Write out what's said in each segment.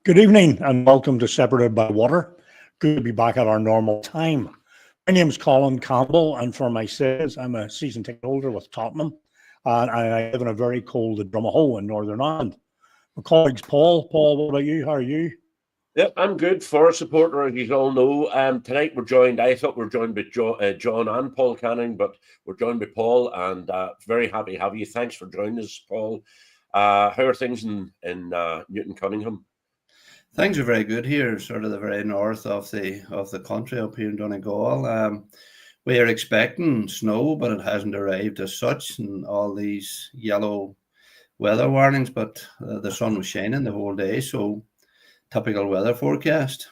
Good evening and welcome to Separated by Water. Good to be back at our normal time. My name's Colin Campbell, and for my sins, I'm a season ticket holder with Tottenham, and I live in a very cold Drumahoe in Northern Ireland. My colleague's Paul. Paul, what about you? How are you? Yep, I'm good. For a supporter, as you all know. Tonight I thought we were joined by John and Paul Canning, but we're joined by Paul, and very happy to have you. Thanks for joining us, Paul. How are things in Newton Cunningham? Things are very good here, sort of the very north of the country up here in Donegal. We are expecting snow, but it hasn't arrived as such, and all these yellow weather warnings. But the sun was shining the whole day, so typical weather forecast.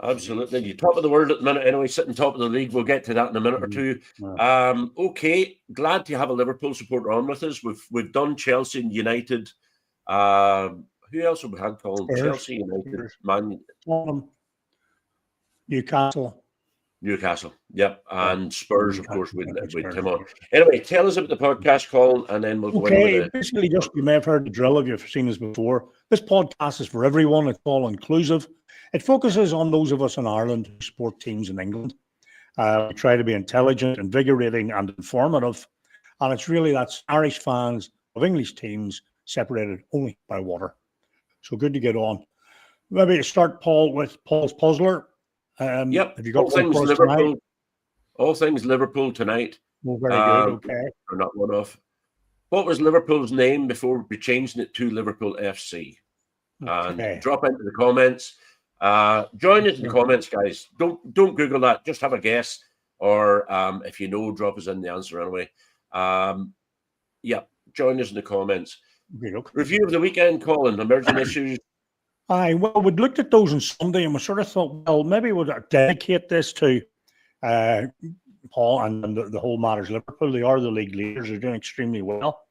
Absolutely. You're top of the world at the minute anyway, sitting top of the league. We'll get to that in a minute or two. Okay, glad to have a Liverpool supporter on with us. We've done Chelsea and United. Who else have we had, Colin? Chelsea, United, Man, Newcastle. Yep, and Spurs, of course, with Tim on. Anyway, tell us about the podcast, Colin, and then we'll go into the... Basically, just you may have heard the drill if you've seen this before. This podcast is for everyone. It's all inclusive. It focuses on those of us in Ireland who support teams in England. We try to be intelligent, invigorating, and informative. And it's really that's Irish fans of English teams separated only by water. So good to get on. Maybe to start, Paul, with Paul's Puzzler. Yep. Have you got all things Liverpool tonight? All things Liverpool tonight. Well, very good. Okay. Or not one off. What was Liverpool's name before we changed it to Liverpool FC? Okay. And drop into the comments. Join us in the comments, guys. Don't Google that. Just have a guess, or if you know, drop us in the answer anyway. Yeah, join us in the comments. Review of the weekend, Colin. Emerging issues. Well, we'd looked at those on Sunday and we sort of thought, well, maybe we'll dedicate this to Paul and the whole matters. Liverpool, they are the league leaders. They're doing extremely well.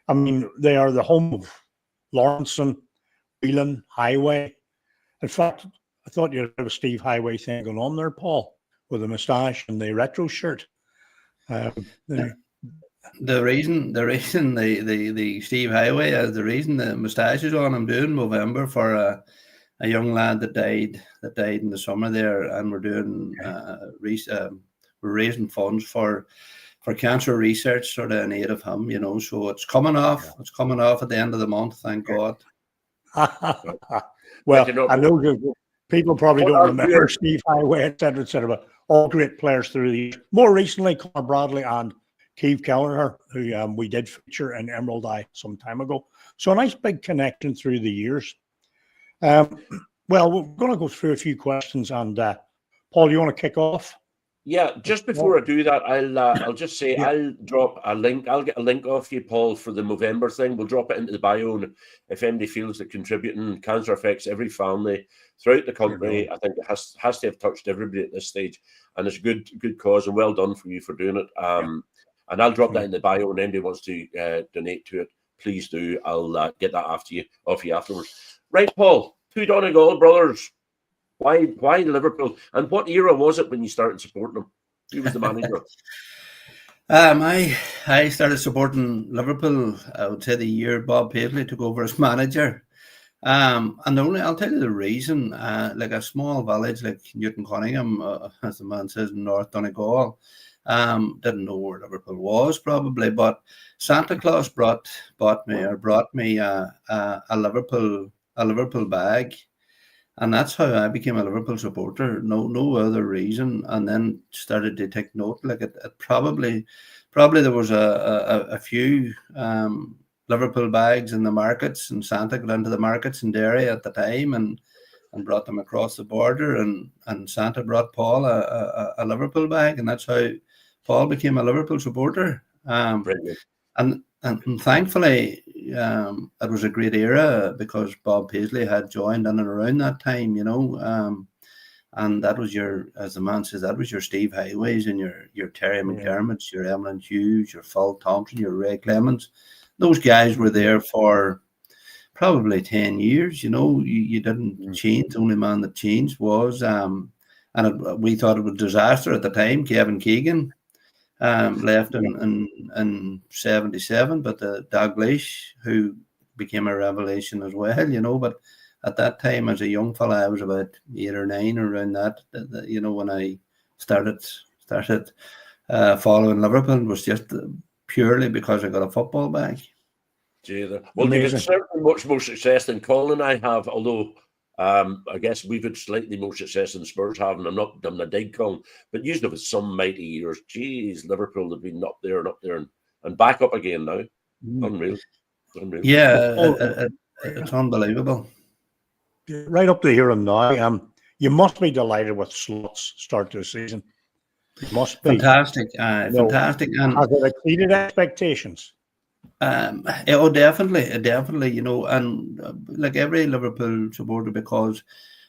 I mean, they are the home of Lawrenson, Whelan, Highway. In fact, I thought you had a Steve Highway thing going on there, Paul, with the moustache and the retro shirt. The reason the Steve Highway, the reason the moustache is on, I'm doing November for a young lad that died in the summer there, and we're doing we're raising funds for cancer research, sort of in aid of him, So it's coming off. Yeah. It's coming off at the end of the month, thank God. Well, I know people probably don't remember Steve Highway, etc., but all great players through the years. More recently, Conor Bradley and Keith Kelleher, who we did feature in Emerald Eye some time ago. So a nice big connection through the years. Well, we're going to go through a few questions. And Paul, you want to kick off? Yeah, just before I do that, I'll just say I'll drop a link. I'll get a link off you, Paul, for the Movember thing. We'll drop it into the bio, and if anybody feels that contributing, cancer affects every family throughout the country. I think it has to have touched everybody at this stage, and it's a good cause, and well done for you for doing it. And I'll drop that in the bio, and anybody wants to donate to it, please do. I'll get that off you afterwards. Right, Paul, two Donegal brothers. Why Liverpool? And what era was it when you started supporting them? Who was the manager? I started supporting Liverpool, I would say, the year Bob Paisley took over as manager. And I'll tell you the reason, like a small village like Newton Cunningham, as the man says, in North Donegal, didn't know where Liverpool was probably, but Santa Claus brought me a Liverpool bag. And that's how I became a Liverpool supporter. No other reason. And then started to take note. Like it probably there was a few Liverpool bags in the markets, and Santa got into the markets in Derry at the time and brought them across the border. And Santa brought Paul a Liverpool bag, and that's how Paul became a Liverpool supporter. And thankfully, it was a great era because Bob Paisley had joined in and around that time, and that was as the man says, that was your Steve Highways and your Terry McDermott's, your Emlyn Hughes, your Phil Thompson, your Ray Clemens. Those guys were there for probably 10 years, you didn't change. The only man that changed was, we thought it was a disaster at the time, Kevin Keegan. Left in 77, but Dalglish, who became a revelation as well, but at that time, as a young fella, I was about 8 or 9 around that. You know, when I started following Liverpool, it was just purely because I got a football bag. Well, you've had certainly much more success than Colin and I have, although I guess we've had slightly more success than Spurs have, and I'm not a dig, Colin, but usually with some mighty years. Geez, Liverpool have been up there and back up again now. Unreal. Yeah, it's unbelievable. Right up to here and now. You must be delighted with Slot's start to the season. You must be. Fantastic. Fantastic. And has it exceeded expectations? Definitely, you know, and like every Liverpool supporter, because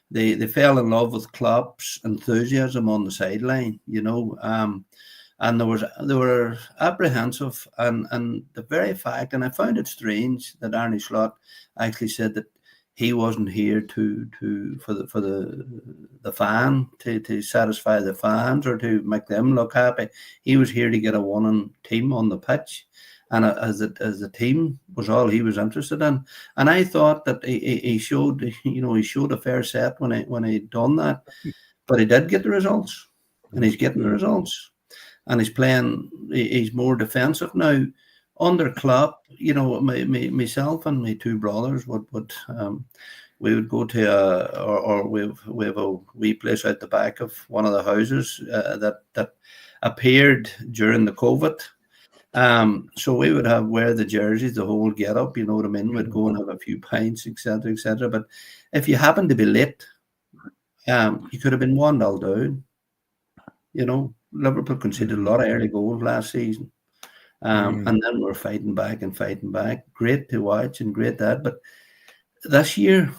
they fell in love with Klopp's enthusiasm on the sideline, you know, and they were apprehensive, and the very fact, and I found it strange that Arne Slot actually said that he wasn't here for the fan to satisfy the fans or to make them look happy. He was here to get a winning team on the pitch. And as a team was all he was interested in, and I thought that he showed a fair set when he done that, but he did get the results, and he's getting the results, and he's playing. He's more defensive now. Under Klopp, you know, myself and my two brothers we would go to we have a wee place out the back of one of the houses that appeared during the COVID. So we would wear the jerseys, the whole get up, you know what I mean? We'd go and have a few pints, etc., etc. But if you happened to be late, you could have been 1-0 down. You know, Liverpool conceded a lot of early goals last season. And then we're fighting back. Great to watch and great that. But this year,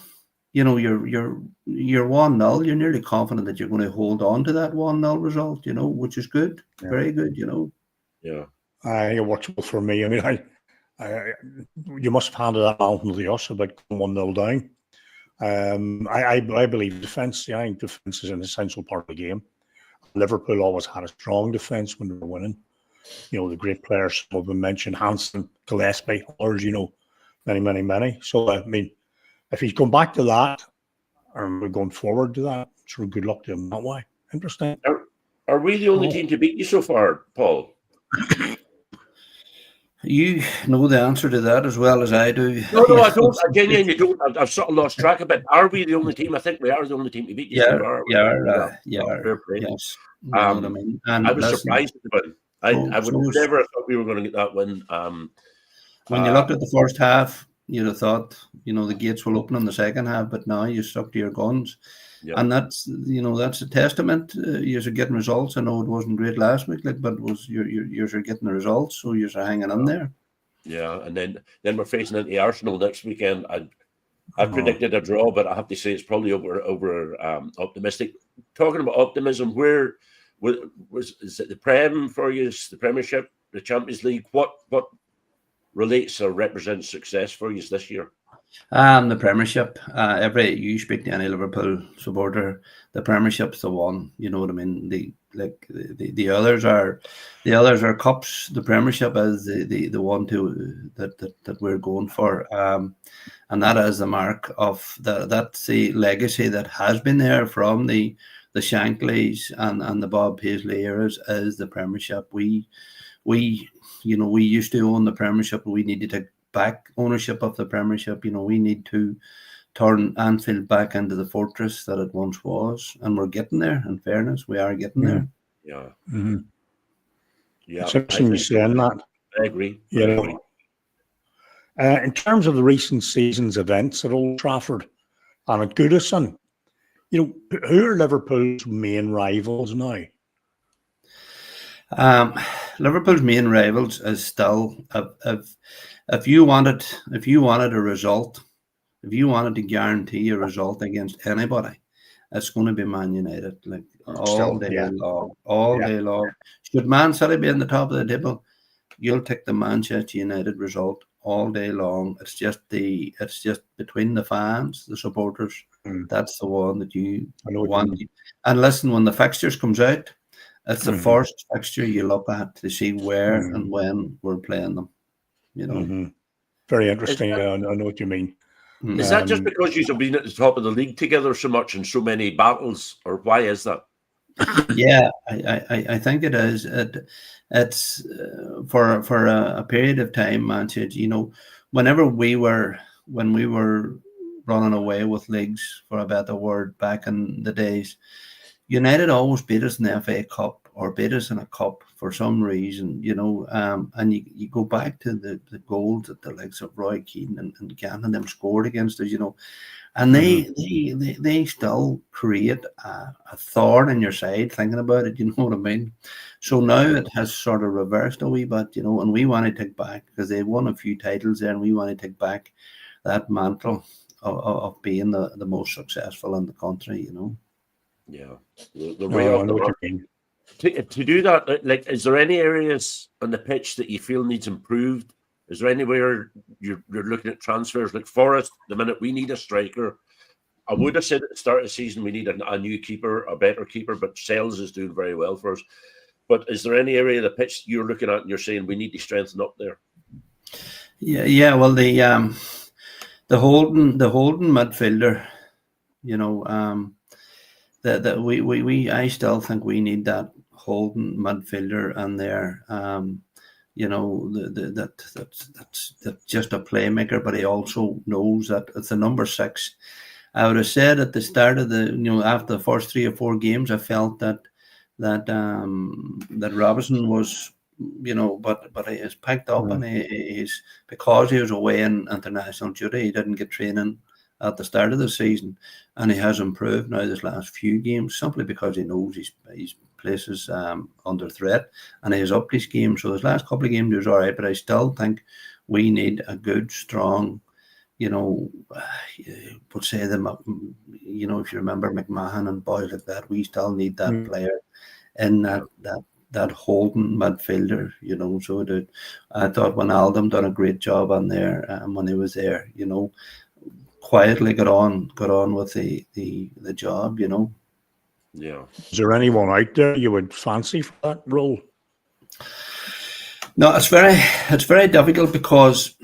you know, you're 1-0. You're nearly confident that you're going to hold on to that 1-0 result, you know, which is good. Yeah. Very good, you know. Yeah. It works well for me. I mean, you must have handed that mountain to us about 1-0 down. I believe defence. I think defence is an essential part of the game. Liverpool always had a strong defence when they were winning. You know, the great players, some of them mentioned, Hansen, Gillespie, others, you know, many. So, I mean, if he's going back to that, or we're going forward to that, sort of good luck to him that way. Interesting. Are we the only team to beat you so far, Paul? You know the answer to that as well as I do. No, I don't. I genuinely don't. I've sort of lost track of it. Are we the only team? I think we are the only team to beat you so far. Fair play. Yes. You know what I mean? And I was surprised about it. I would never have thought we were going to get that win. When you looked at the first half, you'd have thought, you know, the gates will open in the second half, but now you stuck to your guns. Yeah. And that's, you know, that's a testament. You're getting results. I know it wasn't great last week, but it was you're getting the results, so you're hanging in there. Yeah, and then we're facing into Arsenal next weekend. I predicted a draw, but I have to say it's probably over optimistic. Talking about optimism, where is it the Prem for you? The Premiership, the Champions League? What relates or represents success for you this year? The Premiership. You speak to any Liverpool supporter, the Premiership's the one. You know what I mean? The others are cups. The Premiership is the one that we're going for, and that is the mark of that's the legacy that has been there from the Shankleys and the Bob Paisley eras is the Premiership. We used to own the Premiership. We need to take back ownership of the Premiership. You know, we need to turn Anfield back into the fortress that it once was, and we're getting there. In fairness, we are getting there. Yeah. Mm-hmm. Yeah. It's interesting you saying that. I agree. In terms of the recent season's events at Old Trafford and at Goodison, you know, who are Liverpool's main rivals now? Liverpool's main rivals is still if you wanted a result, if you wanted to guarantee a result against anybody, it's going to be Man United, like all day long. Should Man City be in the top of the table, you'll take the Manchester United result all day long. It's just between the fans, the supporters. That's the one that you want. And listen, when the fixtures comes out, it's the first fixture you look at to see where and when we're playing them. You know, very interesting. I know what you mean. Is that just because you've been at the top of the league together so much in so many battles, or why is that? Yeah, I think it is. It's for a period of time, man. You know, when we were running away with leagues, for a better word, back in the days, United always beat us in the FA Cup or beat us in a cup for some reason, you know. And you go back to the goals that the likes of Roy Keane and Gannon them scored against us, you know. And they still create a thorn in your side thinking about it, you know what I mean? So now it has sort of reversed a wee bit, you know, and we want to take back, because they won a few titles there, and we want to take back that mantle of being the most successful in the country, you know. Yeah. The way of the mark. To do that, like, is there any areas on the pitch that you feel needs improved? Is there anywhere you're looking at transfers? Like Forest, the minute we need a striker. I would have said at the start of the season we need a new keeper, a better keeper, but Sales is doing very well for us. But is there any area of the pitch you're looking at and you're saying we need to strengthen up there? Yeah. Well, the holding midfielder, you know, I still think we need that holding midfielder in there. You know, that's just a playmaker, but he also knows that it's a number 6. I would have said at the start of after the first 3 or 4 games, I felt that Robinson was, you know, but he is picked up, and he's, because he was away in international duty, he didn't get training at the start of the season, and he has improved now this last few games, simply because he knows his place is under threat, and he has upped his game. So his last couple of games he was all right, but I still think we need a good, strong, you know, would say them, you know, if you remember McMahon and boys like that, we still need that player in that holding midfielder, you know. So I thought Wijnaldum done a great job on there when he was there, you know, quietly got on with the job, you know. Yeah. Is there anyone out there you would fancy for that role? No, it's very difficult, because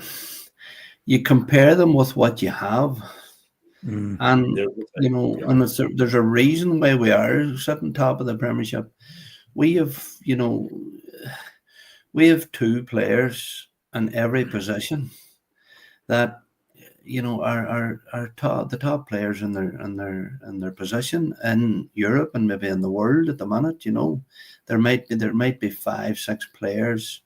you compare them with what you have, and you know, and there's a reason why we are sitting top of the Premiership. We have, you know, 2 players in every position that, you know, are the top players in their position in Europe and maybe in the world at the minute. You know, there might be 5, 6 players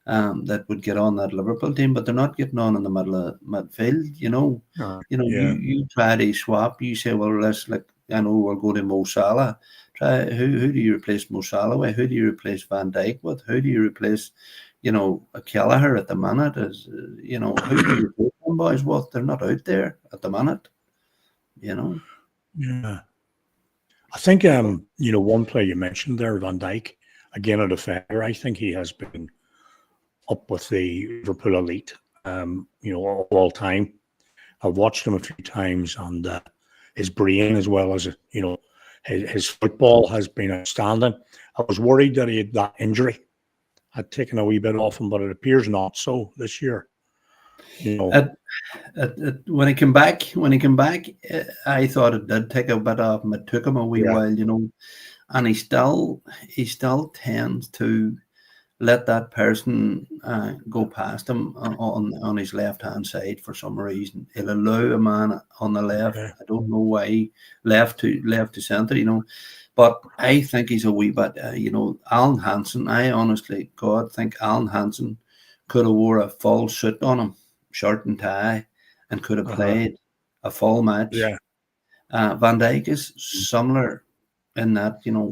that would get on that Liverpool team, but they're not getting on in the middle of midfield. You know, you try to swap. You say, well, I know we'll go to Mo Salah. Try who do you replace Mo Salah with? Who do you replace Van Dijk with? Who do you replace, you know, Kelleher at the minute? Is, you know, who do you replace them boys with? They're not out there at the minute, you know. Yeah, I think you know, one player you mentioned there, Van Dijk, again a defender. I think he has been up with the Liverpool elite, you know, all time. I've watched him a few times, and his brain, as well as, you know, his football has been outstanding. I was worried that he had that injury had taken a wee bit off him, but it appears not so this year. You know, when he came back, I thought it did take a bit off him. It took him a wee while, you know, and he still tends to let that person go past him on his left hand side for some reason. He'll allow a man on the left. I don't know why, left to centre, you know. But I think he's a wee bit, you know, Alan Hansen. I honestly, God, think Alan Hansen could have wore a full suit on him, shirt and tie, and could have played a full match. Yeah. Van Dijk is similar in that, you know,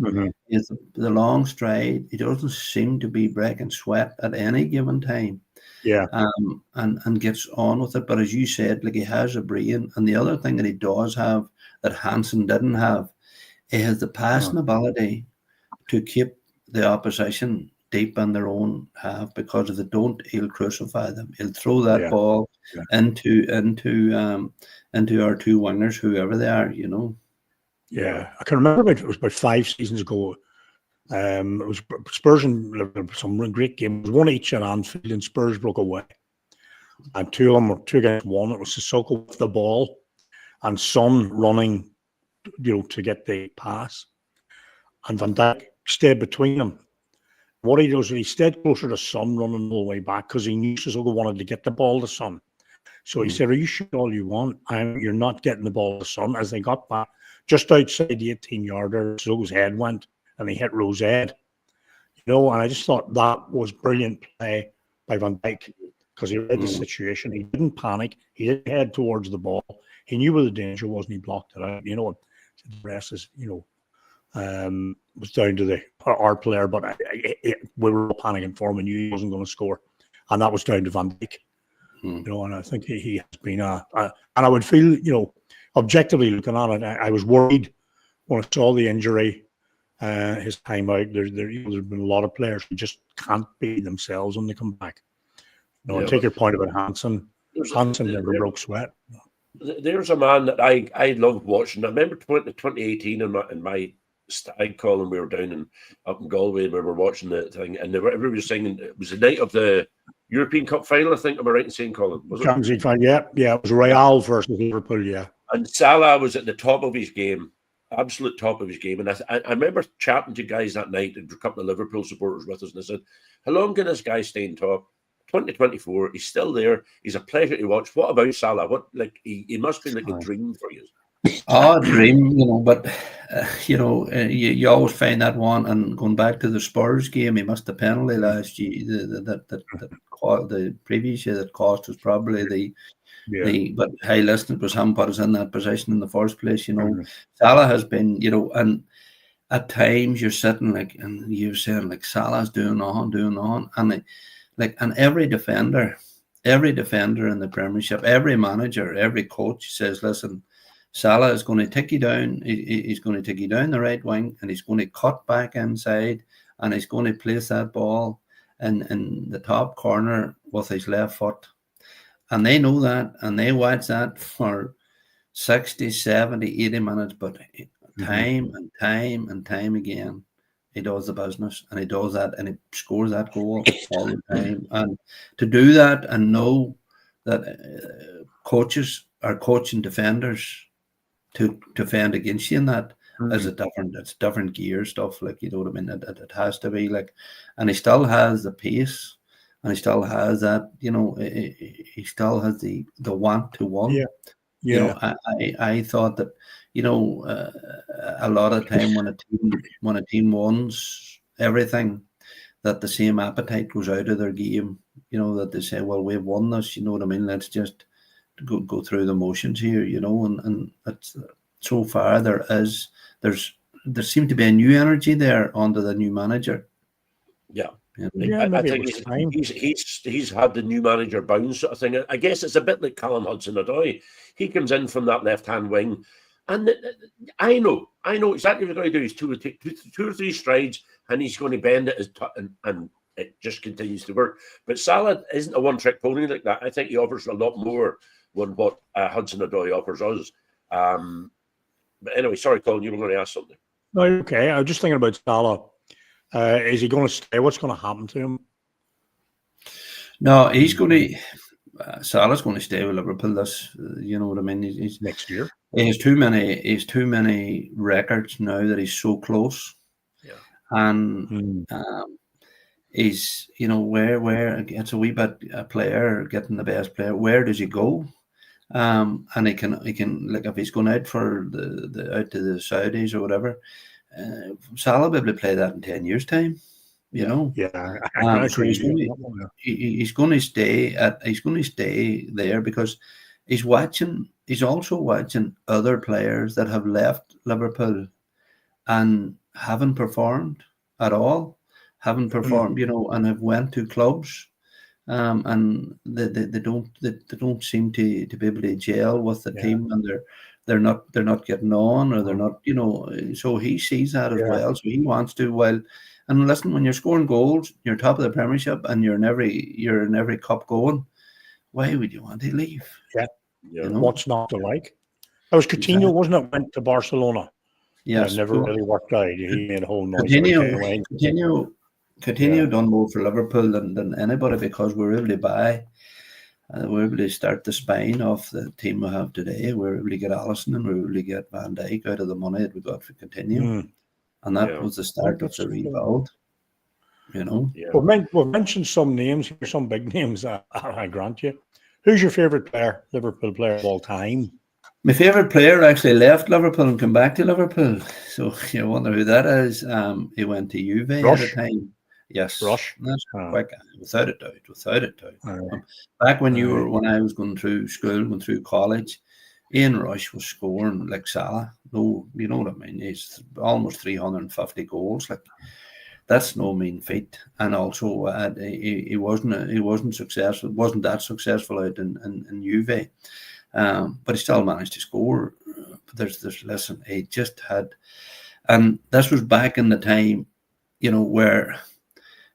is the long stride. He doesn't seem to be breaking sweat at any given time. Yeah. And gets on with it. But as you said, like, he has a brain. And the other thing that he does have that Hansen didn't have, he has the passing ability to keep the opposition deep in their own half, because if they don't, he'll crucify them. He'll throw that ball into our 2 wingers, whoever they are, you know. Yeah, I can remember it was about 5 seasons ago. It was Spurs and Liverpool, some great games, 1 each at Anfield, and Spurs broke away. and two of them were 2 against 1. It was Sissoko with the ball and Son running, to get the pass. And Van Dijk stayed between them. What he does is he stayed closer to Son running all the way back because he knew Sissoko wanted to get the ball to Son. So he said, you shoot all you want. You're not getting the ball to Son. As they got back, just outside the 18-yarder, Sissoko's head went and he hit Rowe's head. And I just thought that was brilliant play by Van Dijk because he read the situation. He didn't panic. He didn't head towards the ball. He knew where the danger was and he blocked it out. The rest is, was down to our player, but we were all panicking for him. We knew he wasn't going to score. And that was down to Van Dijk. And I think he has been and I would feel, objectively looking at it, I was worried when I saw the injury, his time out. There's been a lot of players who just can't be themselves when they come back. I take your point about Hansen. Hansen never broke sweat. There's a man that I loved watching. I remember 2018 in my stag call, and we were down up in Galway, and we were watching the thing, and everybody was singing. It was the night of the European Cup final, I think. Am I right in saying, Colin? Champions League final, yeah. It was Real versus Liverpool, yeah. And Salah was at the top of his game, absolute top of his game. And I remember chatting to guys that night, and a couple of Liverpool supporters with us, and I said, "How long can this guy stay in top? 2024, he's still there. He's a pleasure to watch. What about Salah? He must be like a dream for you." Oh, dream, but you always find that one. And going back to the Spurs game, he missed the penalty last year. The previous year that cost us probably but hey, listen, it was him put us in that position in the first place. Salah has been, and at times you're sitting and you're saying Salah's doing on, and every defender in the Premiership, every manager, every coach says, listen, Salah is going to take you down. He's going to take you down the right wing, and he's going to cut back inside, and he's going to place that ball in the top corner with his left foot. And they know that, and they watch that for 60, 70, 80 minutes. But time and time again, he does the business, and he does that, and he scores that goal all the time. And to do that and know that coaches are coaching defenders to defend against you, and that is it's different gear stuff. You know what I mean? It has to be and he still has the pace, and he still has that. He still has the want to win. Yeah. I thought that a lot of time when a team wins everything, that the same appetite goes out of their game. That they say, well, we've won this. You know what I mean? Let's just go through the motions here, and that's so far there seemed to be a new energy there under the new manager. Yeah. I think he's had the new manager bounce sort of thing. I guess it's a bit like Callum Hudson-Odoi. He comes in from that left-hand wing, and I know exactly what he's going to do. He's two or three strides, and he's going to bend it and it just continues to work. But Salah isn't a one-trick pony like that. I think he offers a lot more than what Hudson-Odoi offers us. But anyway, sorry, Colin, you were going to ask something. No, okay. I was just thinking about Salah. Is he going to stay? What's going to happen to him? No, he's going to. Salah's going to stay with Liverpool. You know what I mean. He's next year. He has too many records now that he's so close. Yeah. And he's where it's a wee bit a player getting the best player. Where does he go? And he can if he's going out for the out to the Saudis or whatever. Salah will be able to play that in 10 years' time, Yeah, so he's going to stay there because he's also watching other players that have left Liverpool and haven't performed at all, and have went to clubs, and they don't seem to be able to gel with the team, and they're not getting on, or they're not, so he sees that as well. So he wants to, and listen, when you're scoring goals, you're top of the Premiership, and you're in every cup going, why would you want to leave? Yeah. What's not to like? That was Coutinho, wasn't it? Went to Barcelona. Yes. It never really worked out. He made a whole noise. Coutinho done more for Liverpool than anybody, because we were able to buy we're able to start the spine of the team we have today. We're able to get Allison and we're able to get Van Dijk out of the money that we got for Continuum. And that was the start of the rebuild, you know. Yeah. We've mentioned some names here, some big names, I grant you. Who's your favourite player, Liverpool player of all time? My favourite player actually left Liverpool and came back to Liverpool. So you wonder who that is. He went to Juve at the time. Yes. Rush. That's quick, without a doubt. Back when I was going through school, going through college, Ian Rush was scoring like Salah. No, you know what I mean? He's almost 350 goals. Like, that's no mean feat. And also, he wasn't successful. Wasn't that successful out in Juve, but he still managed to score. But listen, he just had, and this was back in the time, you know, where,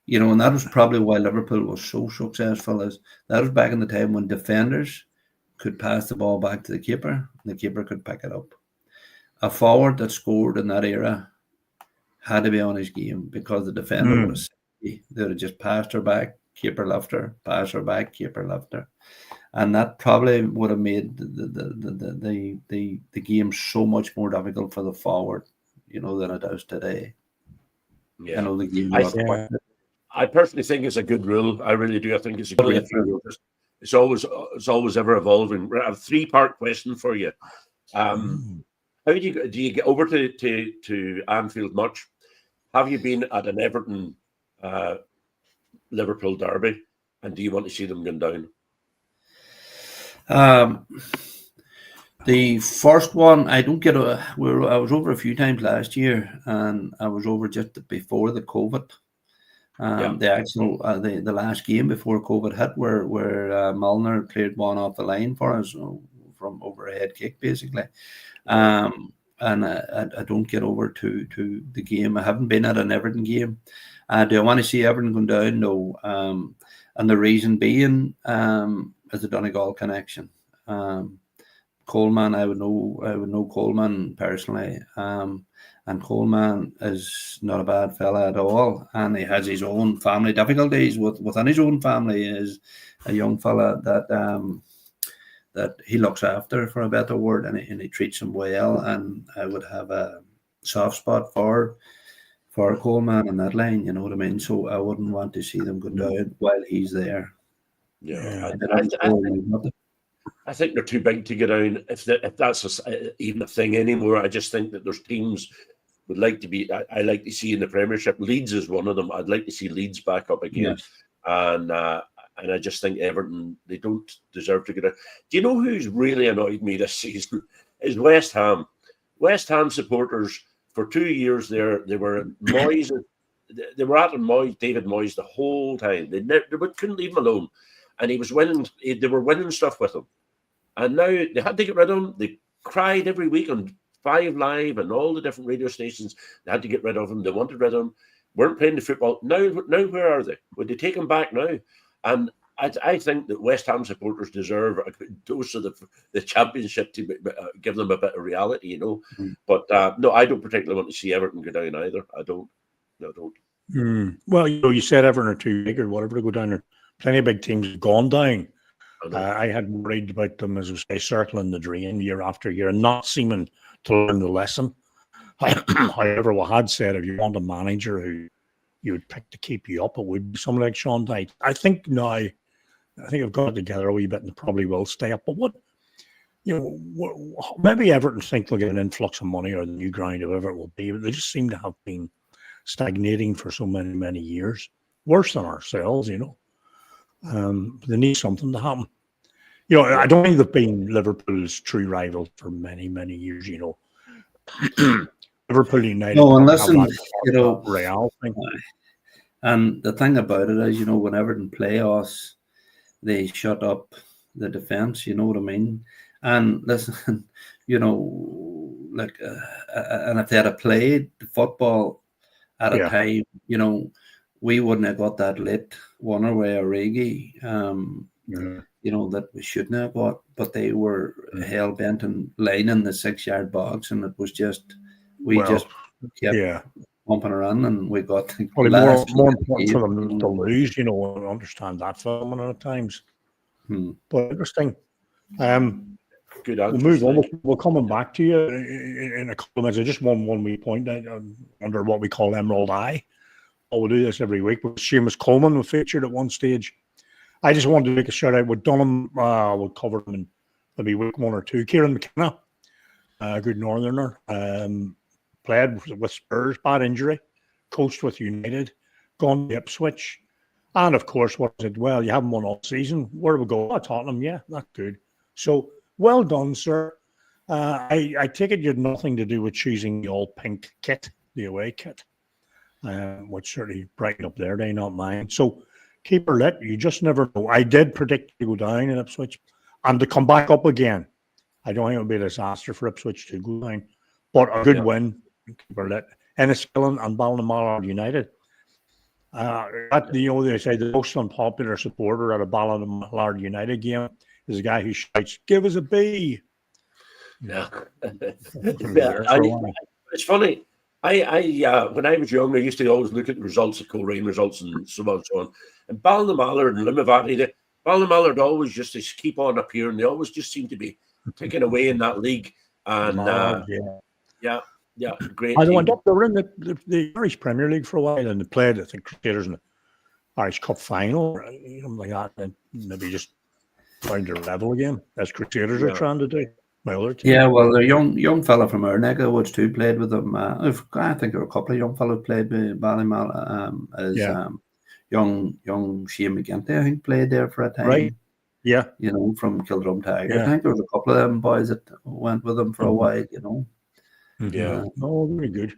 you know, and that was probably why Liverpool was so successful. Is that was back in the time when defenders could pass the ball back to the keeper, and the keeper could pick it up. A forward that scored in that era had to be on his game, because the defender would have just passed her back, keeper left her, pass her back, keeper left her, and that probably would have made the game so much more difficult for the forward, you know, than it is today. Yeah, you know, the game. I personally think it's a good rule. I really do. I think it's a good rule. It's always ever evolving. I have a 3-part question for you. How do you get over to Anfield much? Have you been at an Everton Liverpool derby, and do you want to see them going down? The first one, I don't get I was over a few times last year, and I was over just before the COVID. The actual the last game before COVID hit, where Milner cleared one off the line for us from overhead kick, basically. And I don't get over to the game. I haven't been at an Everton game. Do I want to see Everton going down? No. And the reason being is the Donegal connection. Coleman, I would know Coleman personally. And Coleman is not a bad fella at all, and he has his own family difficulties within his own family. Is a young fella that he looks after, for a better word, and he treats him well. And I would have a soft spot for Coleman in that line. You know what I mean? So I wouldn't want to see them go down while he's there. Yeah, I think they're too big to go down. If that's even a thing anymore, I just think that there's teams would like to be. I like to see in the Premiership. Leeds is one of them. I'd like to see Leeds back up again, and I just think Everton, they don't deserve to get out. Do you know who's really annoyed me this season? Is West Ham. West Ham supporters for 2 years there. They were Moyes. They were at David Moyes the whole time. They couldn't leave him alone, and he was winning. They were winning stuff with him, and now they had to get rid of him. They cried every week on 5 Live and all the different radio stations. They had to get rid of him. They wanted rid of him. Weren't playing the football. Now where are they? Would they take him back now? And I think that West Ham supporters deserve a good dose of the Championship to give them a bit of reality, you know. But no, I don't particularly want to see Everton go down either. I don't. No, I don't. Well, you said Everton are too big or whatever to go down. There, plenty of big teams have gone down. I had worried about them, as we say, circling the drain year after year and not seeming to learn the lesson. However, we had said, if you want a manager who you would pick to keep you up, it would be someone like Sean Dyche. I think now, I think I've got it together a wee bit and probably will stay up. But maybe Everton think they'll get an influx of money or the new ground, whoever it will be, but they just seem to have been stagnating for so many, many years. Worse than ourselves, you know. They need something to happen. You know, I don't think they've been Liverpool's true rival for many, many years, you know. Liverpool United. No, and listen, you know, Real thing. And the thing about it is, you know, when Everton play us, they shut up the defence, you know what I mean? And listen, you know, like, and if they had played football at a time, you know, we wouldn't have got that late one away or Origi, you know, that we shouldn't have got, but they were hell bent and lining the 6-yard box, and it was just, just kept pumping around, and we got more important for them to lose, you know, I understand that phenomenon at times. But interesting. Good We'll answer. move on. We're coming back to you in a couple of minutes. I just one wee point under what we call Emerald Eye. We'll do this every week. But Seamus Coleman was featured at one stage. I just wanted to make a shout out. We've done him. We'll cover him in maybe week 1 or 2. Kieran McKenna, a good Northerner, played with Spurs, bad injury, coached with United, gone to Ipswich, and of course, what is it? Well, you haven't won all season. Where do we go? Tottenham, yeah, that's good. So well done, sir. I take it you had nothing to do with choosing the all pink kit, the away kit, which certainly brightened up their day, not mine. So keep her lit. You just never know. I did predict to go down in Ipswich and to come back up again. I don't think it would be a disaster for Ipswich to go down, but a good win. Keep her lit. Enniskillen and Ballinamallard United. They say the most unpopular supporter at a Ballinamallard United game is a guy who shouts, "Give us a B." Yeah. It's funny. I when I was young, I used to always look at the results, the Coleraine results, and so on and so on. And Ballinamallard and Limavady, Ballinamallard always just to keep on appearing. They always just seem to be taken away in that league. And great. I went up. They were in the Irish Premier League for a while, and they played, I think, Crusaders in the Irish Cup final, or something like that. And maybe just found their level again, as Crusaders are trying to do. Yeah, well, the young fella from our neck of the woods too played with them. I think there were a couple of young fellows played with Ballinamallard. Young Shane McGinty, I think, played there for a time. Right. Yeah. You know, from Kildrum Tigers. Yeah. I think there was a couple of them boys that went with them for a while, you know. Yeah. Oh, very good.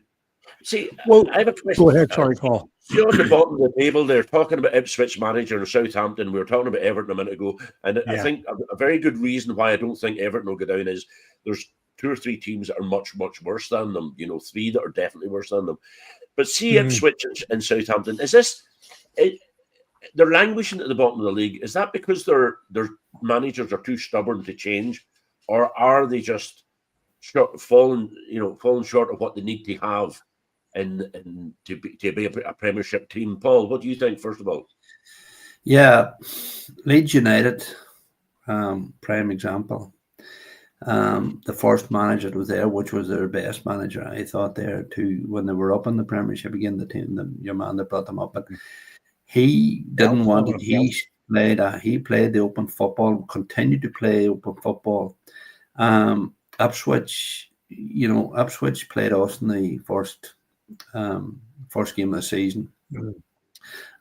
See, well, I have a question. Go ahead, sorry, Paul. See, on the bottom of the table, they're talking about Ipswich manager and Southampton. We were talking about Everton a minute ago. And I think a very good reason why I don't think Everton will go down is there's 2 or 3 teams that are much, much worse than them. 3 that are definitely worse than them. But see, Ipswich and Southampton, is this... they're languishing at the bottom of the league. Is that because their managers are too stubborn to change? Or are they just falling short of what they need to have and to be a Premiership team? Paul, what do you think, first of all? Yeah, Leeds United, prime example. The first manager that was there, which was their best manager, I thought there too, when they were up in the Premiership again, the team, your man that brought them up, but he didn't want it. He played the open football, continued to play open football. Ipswich played us in the first game of the season,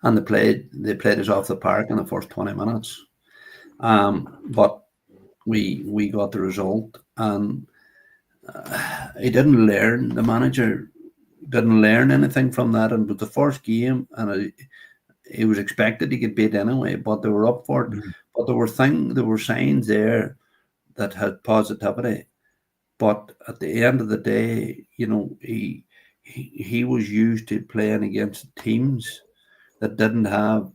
and they played us off the park in the first 20 minutes. But we got the result, and the manager didn't learn anything from that, and it was the first game, and he was expected to get beat anyway, but they were up for it. But there were signs there that had positivity. But at the end of the day, he was used to playing against teams that didn't have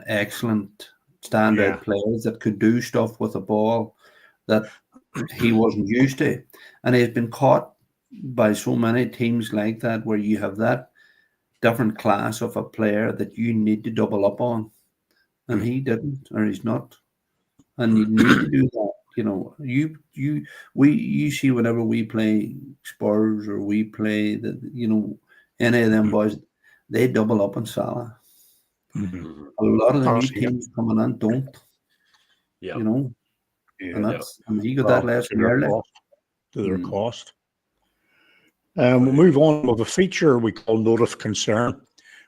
excellent standout players that could do stuff with the ball that he wasn't used to. And he's been caught by so many teams like that, where you have that different class of a player that you need to double up on. And he didn't, or he's not. And you need to do that. You see whenever we play Spurs or we play any of them boys, they double up on Salah. A lot of the new teams coming in don't. And he got that lesson early. To their cost. We'll move on with a feature we call Note of Concern,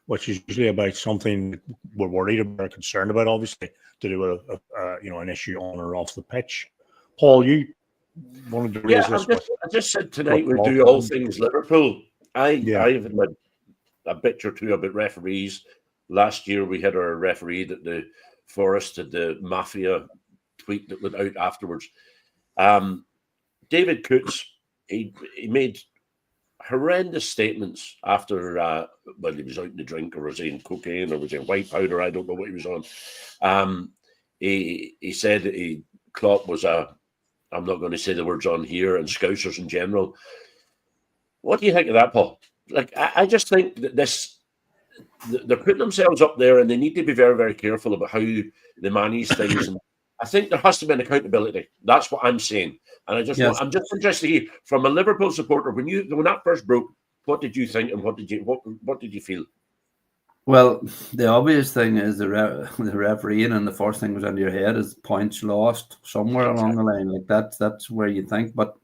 which is usually about something we're worried about or concerned about, obviously, to do with an issue on or off the pitch. Paul, you wanted to raise this. I just said tonight we'll do all things Liverpool. I've had a bit or two about referees. Last year we had our referee that the Forest had the Mafia tweet that went out afterwards. David Coates, he made horrendous statements after when he was out in the drink, or was he in cocaine, or was he in white powder? I don't know what he was on. He said that Klopp was I'm not going to say the words on here, and Scousers in general. What do you think of that, Paul? Like, I just think that they're putting themselves up there, and they need to be very, very careful about how they manage things. I think there has to be an accountability. That's what I'm saying. And I just Yes. I'm just interested to hear from a Liverpool supporter, when that first broke, what did you think and what did you feel? Well, the obvious thing is the refereeing, and the first thing was into your head is points lost somewhere along the line. Like that's where you think. But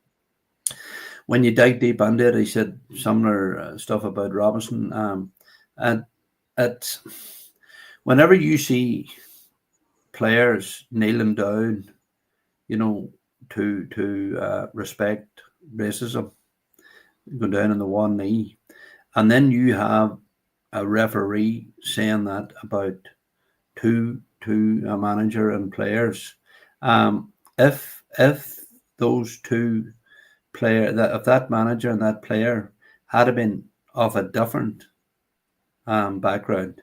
when you dig deep into it, he said similar stuff about Robinson. And whenever you see players kneeling down, to respect racism, go down on the one knee, and then you have a referee saying that about to a manager and players. If those two if that manager and that player had been of a different background,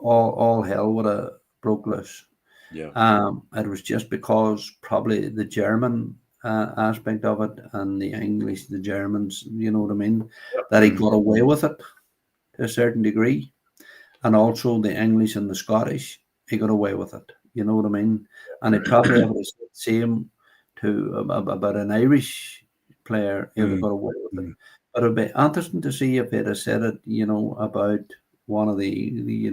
all hell would have broke loose. Yeah. It was just because probably the German aspect of it and the English, the Germans, you know what I mean, that he got away with it to a certain degree. And also the English and the Scottish, he got away with it. You know what I mean? And he probably would have said the same to about an Irish player, he would have got away with it. But it'd be interesting to see if he'd have said it, about one of the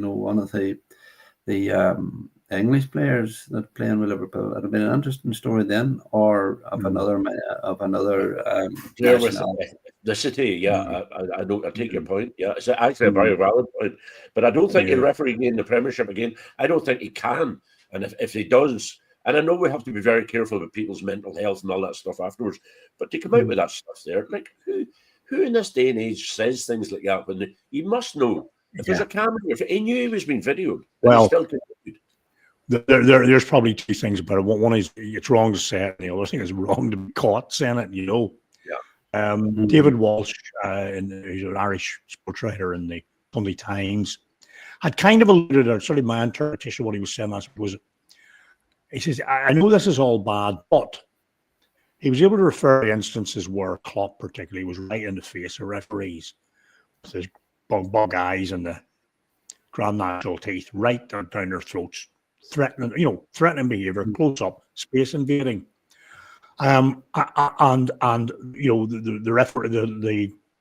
English players that playing with Liverpool. It'd have been an interesting story then, or of another player with ethnicity. Yeah, I take your point. Yeah, it's actually a very valid point. But I don't think he'll referee again the Premiership again. I don't think he can. And if he does, and I know we have to be very careful with people's mental health and all that stuff afterwards, but to come out with that stuff there, like who in this day and age says things like that when you must know if there's a camera, if he knew he was being videoed, well, he still continued. There's probably two things about it. One is it's wrong to say it, and the other thing is wrong to be caught saying it. Yeah. David Walsh, who's an Irish sports writer in the Sunday Times, had kind of alluded, or sort of my interpretation of what he was saying was, he says, I know this is all bad, but he was able to refer to instances where Klopp particularly was right in the face of referees with his bug eyes and the grand natural teeth right down their throats, threatening behavior, close up, space invading. And the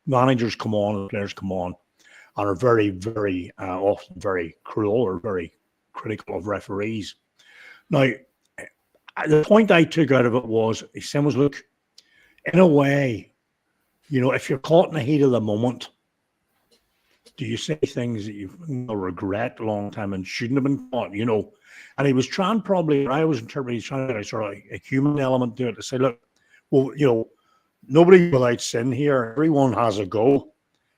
managers come on, the players come on, and are very, very often very cruel or very critical of referees. Now, the point I took out of it was, he said, look, in a way, if you're caught in the heat of the moment, do you say things that you regret a long time and shouldn't have been caught, And he was trying I was interpreting, trying to get a sort of a human element to it, to say, look, well, nobody without sin here. Everyone has a go,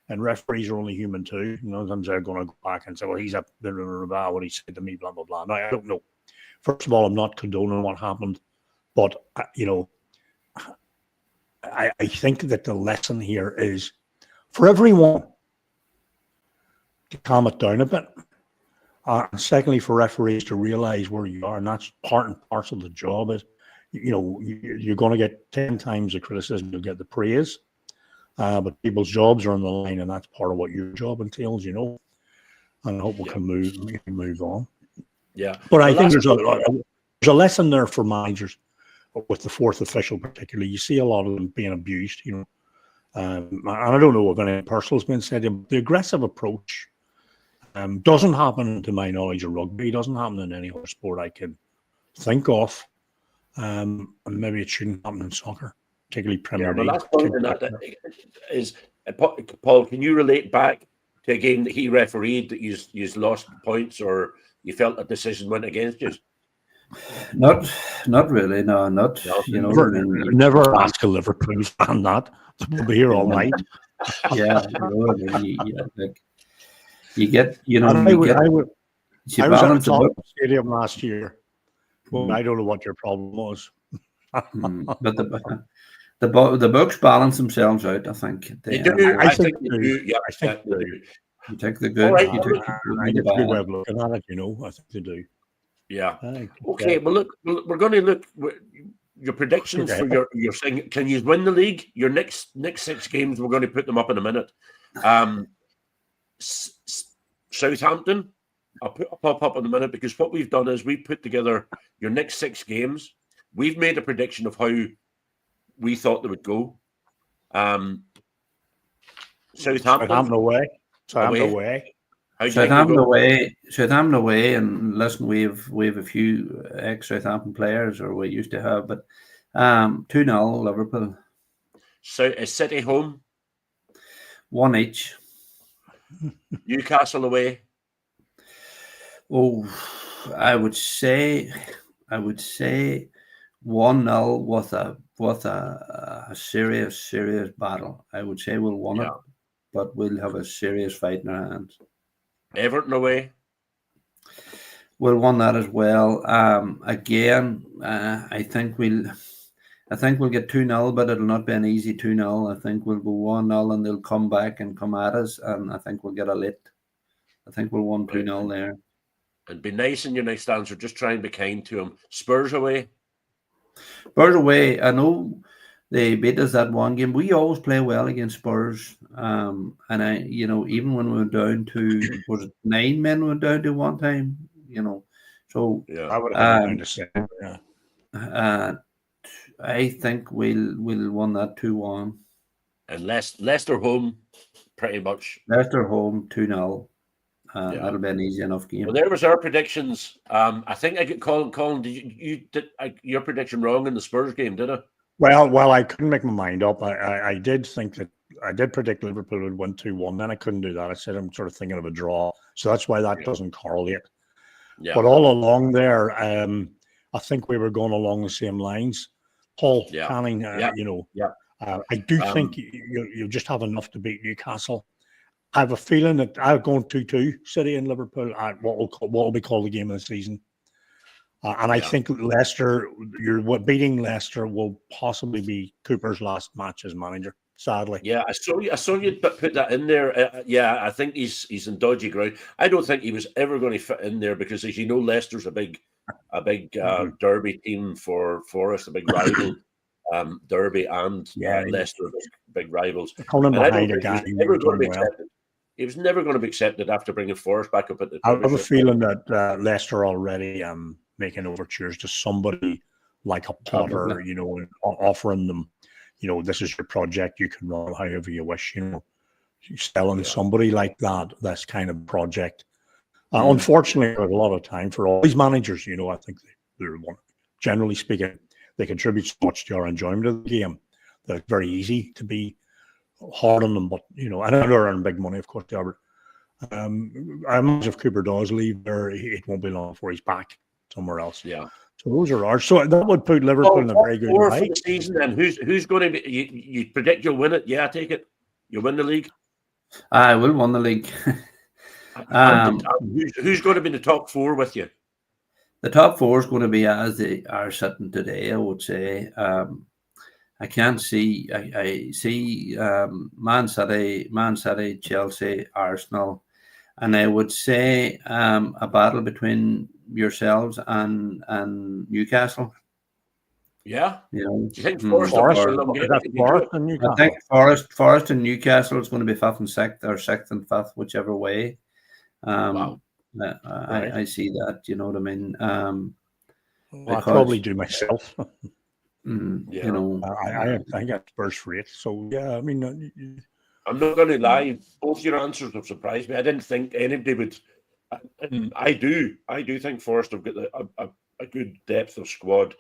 and referees are only human too. Sometimes they're going to go back and say, well, he's a bit of what he said to me, blah, blah, blah. Now, I don't know. First of all, I'm not condoning what happened, but, I think that the lesson here is for everyone to calm it down a bit. And secondly, for referees to realize where you are, and that's part and parcel of the job. Is you're going to get 10 times the criticism, you'll get the praise, but people's jobs are on the line, and that's part of what your job entails. And I hope we can move on. Yeah, but I think there's a lesson there for managers with the fourth official, particularly. You see a lot of them being abused. And I don't know if anything personal has been said. The aggressive approach doesn't happen, to my knowledge, of rugby. It doesn't happen in any other sport I can think of. And maybe it shouldn't happen in soccer, particularly Premier League. Last point in that is, Paul, can you relate back to a game that he refereed that you lost points, or you felt a decision went against you? Not really. No, not. Never ask a Liverpool fan that. We'll be here all night. Yeah, you get, I was at the Tottenham Stadium last year. Well, I don't know what your problem was. But the books balance themselves out, I think. They do. I think they do. Yeah, I think they do. You take the good. Right. I think it's a good way of looking at it. I think they do. Yeah. Okay. Well, look, we're going to look. Your predictions for your thing. Can you win the league? Your next 6 games, we're going to put them up in a minute. Southampton, I'll pop up in a minute, because what we've done is we put together your next 6 games. We've made a prediction of how we thought they would go. Southampton away. Southampton away. away. How do you think Southampton they'll go? away. Southampton away, and listen, we've a few ex-Southampton players, or we used to have, but 2-0 Liverpool. So is City home? 1 each. Newcastle away. Oh, I would say 1-0 with a serious battle. I would say we'll win it, but we'll have a serious fight in our hands. Everton away. We'll win that as well. Again, I think we'll get 2-0, but it'll not be an easy 2-0. I think we'll go 1-0 and they'll come back and come at us, and I think we'll get a lit. I think we'll win 2-0 there. And be nice in your next answer. Just try and be kind to them. Spurs away. Spurs away. I know they beat us that one game. We always play well against Spurs. And even when we were down to, was it 9 men we were down to one time? So Yeah, I would have been the same. Yeah. I think we'll win that 2-1. And Leicester home, pretty much. Leicester home 2-0. That'll be an easy enough game. Well, there was our predictions. I think I get Colin. Did you did your prediction wrong in the Spurs game? Did I? Well, I couldn't make my mind up. I did think that I did predict Liverpool would win 2-1. Then I couldn't do that. I said I'm sort of thinking of a draw, so that's why that doesn't correlate. Yeah. But all along there, I think we were going along the same lines. Paul Canning, I do think you just have enough to beat Newcastle. I have a feeling that I'm going 2-2 City and Liverpool at what will be called the game of the season. And I think Leicester, beating Leicester will possibly be Cooper's last match as manager, sadly. Yeah, I saw you put that in there. I think he's in dodgy ground. I don't think he was ever going to fit in there because, as you know, Leicester's a big derby team for Forest, a big rival. Derby and Leicester, big rivals. And I don't think he was never going to be accepted after bringing Forest back up at the. I have a feeling that Leicester already making overtures to somebody like a Potter, and offering them, this is your project, you can run however you wish, selling somebody like that, this kind of project. Unfortunately, there's a lot of time for all these managers, I think they're generally speaking, they contribute so much to our enjoyment of the game that it's very easy to be hard on them, but, and they're earning big money, of course, they are. I imagine if Cooper does leave there, it won't be long before he's back somewhere else. Yeah. So those are ours. So that would put Liverpool in a very good light. For the season, and who's going to be? You predict you'll win it? Yeah, I take it. You'll win the league. I will win the league. Who's going to be in the top 4 with you? The top 4 is going to be as they are sitting today. I would say. I can't see. I see Man City, Chelsea, Arsenal, and I would say a battle between yourselves and Newcastle. Yeah. Do you think Forest and Newcastle? I think Forest and Newcastle is going to be 5th and 6th, or 6th and 5th, whichever way. Wow. I see that. You know what I mean? I'll probably do myself. I got Spurs for it. So yeah, I mean, I'm not going to lie. Both your answers have surprised me. I didn't think anybody would. And I do think Forest have got a good depth of squad.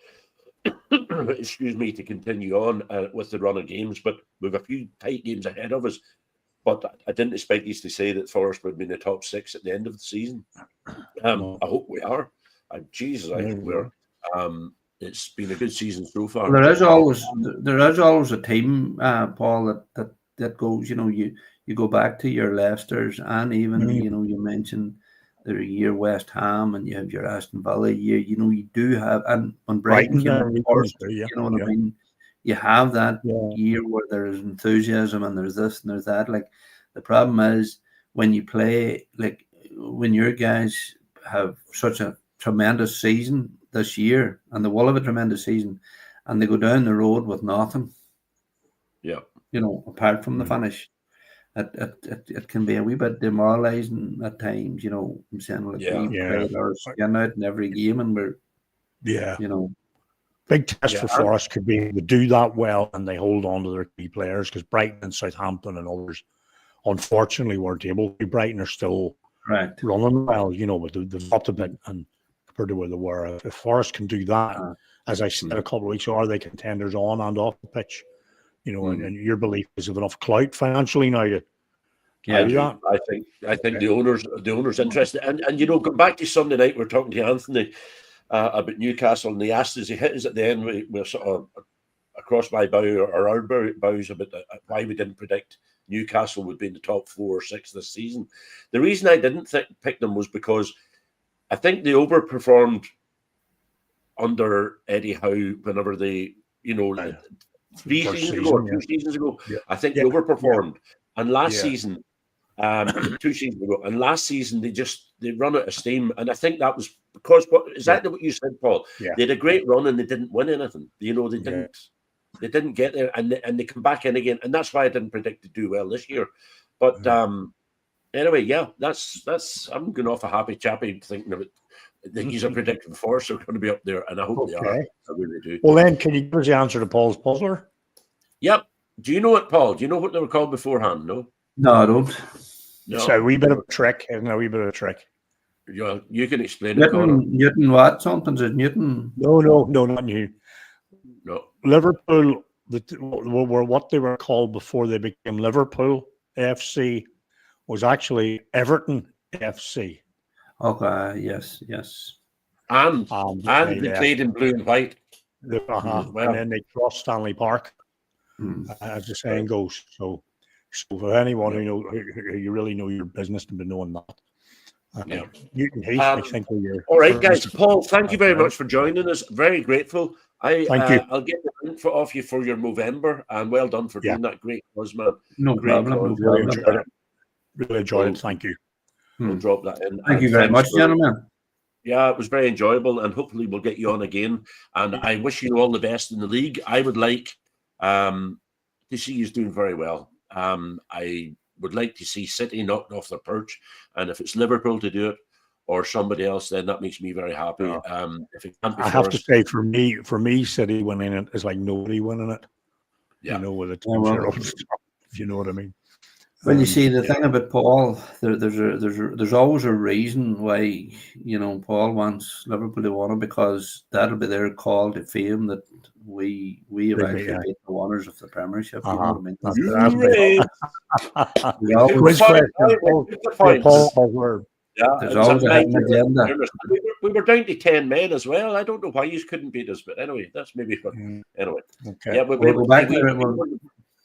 Excuse me, to continue on with the run of games, but we've a few tight games ahead of us. But I didn't expect you to say that Forest would be in the top 6 at the end of the season. I hope we are. I hope we are. It's been a good season so far. There is always a team, Paul, that goes. You go back to your Leicesters, and even you mentioned the year West Ham, and you have your Aston Villa year. You do have, and when Brighton came in first, you know what I mean. You have that year where there's enthusiasm and there's this and there's that. Like, the problem is when you play, like when your guys have such a tremendous season this year, and they will have a tremendous season, and they go down the road with nothing. Yeah. Apart from the finish. it can be a wee bit demoralising at times. You know, I'm saying like Yeah. we played our skin out in every game, and we're you know. Big test Yeah, for Forest could be to do that well and they hold on to their key players, because Brighton and Southampton and others unfortunately weren't able to. Brighton are still Correct. running well, you know, but they've dropped a bit and compared to where they were. If Forest can do that, as I said a couple of weeks ago, are they contenders on and off the pitch? You know, and your belief is of enough clout financially now to do that? I think the owners interested, and you know, going back to Sunday night, we're talking to Anthony about Newcastle, and he asked us, he hit us at the end, we're sort of across my bow or our bows about why we didn't predict Newcastle would be in the top 4 or 6 this season. The reason I didn't pick them was because I think they overperformed under Eddie Howe whenever they, you know, 2 seasons ago, I think they overperformed. And last season, 2 seasons ago, and last season they run out of steam, and I think that was because exactly what you said, Paul. They had a great run and they didn't win anything. You know, they didn't get there, and they come back in again, and that's why I didn't predict to do well this year. But anyway, that's I'm going off a happy chappy thinking about. I think he's a predicting force are going to be up there, and I hope they are. I really do. Well, then, can you give us the answer to Paul's puzzler? Yep. Do you know it, Paul? Do you know what they were called beforehand? No. No, I don't. No. So a wee bit of a trick, isn't a wee bit of a trick. Yeah, you can explain Newton what? Something's at Newton? No, not new. No. Liverpool were what they were called before they became Liverpool FC was actually Everton FC. Okay, yes. And they played in blue and white. And then they crossed Stanley Park, as the saying goes. So for anyone who you really know your business to be knowing that. Newton Heath, I think. All right, guys. Paul, thank you very much for joining us. Very grateful. Thank you. I'll get the link off you for your Movember, and well done for doing that. Great cause, man. No problem. Really enjoyed it. Thank you. We'll drop that in. Thank you very much, gentlemen. Yeah, it was very enjoyable, and hopefully we'll get you on again. And I wish you all the best in the league. I would like to see you doing very well. I would like to see City knocked off their perch, and if it's Liverpool to do it or somebody else, then that makes me very happy. If it can't be I have to say, for me, City winning it is like nobody winning it. You know, with it, if you know what I mean. Well, you see, the thing about Paul, there's always a reason why, you know, Paul wants Liverpool to win it, because that'll be their call to fame that we have actually been the winners of the Premiership. You know what there's always a hidden agenda. We were down to 10 men as well. I don't know why you couldn't beat us, but anyway, that's maybe anyway. Okay. Yeah, we'll go back to it.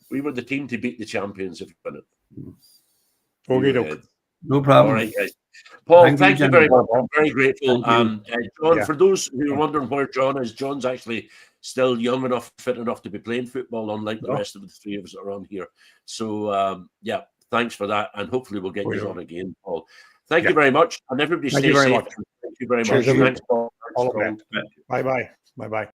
We were the team to beat the champions if we win it. Okay, no problem. All right, guys. Paul, thank you very much. I'm very grateful. John, for those who are wondering where John is, John's actually still young enough, fit enough to be playing football, unlike the rest of the three of us that are on here. So, thanks for that, and hopefully we'll get you on again, Paul. Thank you very much, and everybody stay safe. Thank you very much. Thanks, Paul. Bye-bye. Bye-bye.